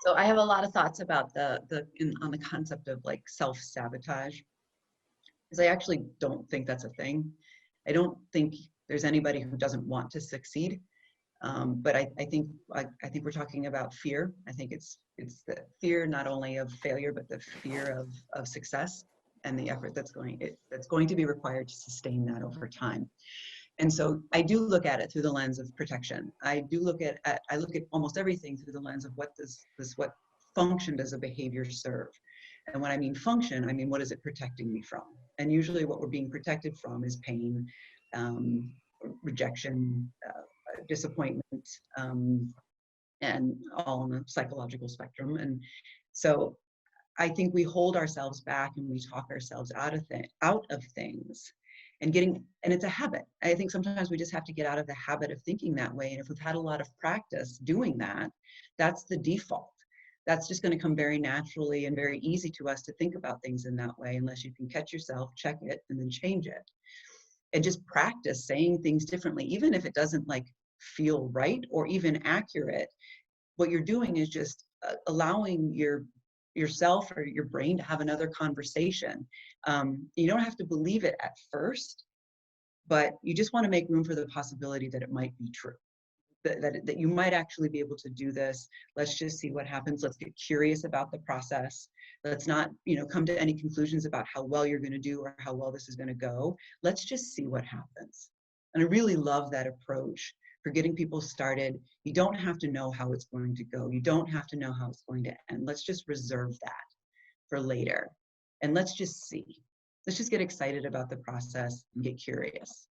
So I have a lot of thoughts about on the concept of like self-sabotage, because I actually don't think that's a thing. I don't think there's anybody who doesn't want to succeed. But I think we're talking about fear. I think it's the fear not only of failure, but the fear of success and the effort that's going to be required to sustain that over time. And so I do look at it through the lens of protection. I look at almost everything through the lens of what function does a behavior serve? And when I mean function, I mean, what is it protecting me from? And usually what we're being protected from is pain, rejection, disappointment, and all on the psychological spectrum. And so I think we hold ourselves back and we talk ourselves out of things and it's a habit. I think sometimes we just have to get out of the habit of thinking that way. And if we've had a lot of practice doing that, that's the default. That's just going to come very naturally and very easy to us to think about things in that way, unless you can catch yourself, check it, and then change it. And just practice saying things differently, even if it doesn't like feel right or even accurate. What you're doing is just allowing yourself or your brain to have another conversation. You don't have to believe it at first, but you just want to make room for the possibility that it might be true, that you might actually be able to do this. Let's just see what happens. Let's get curious about the process. Let's not, come to any conclusions about how well you're going to do or how well this is going to go. Let's just see what happens. And I really love that approach for getting people started. You don't have to know how it's going to go. You don't have to know how it's going to end. Let's just reserve that for later. And let's just see. Let's just get excited about the process and get curious.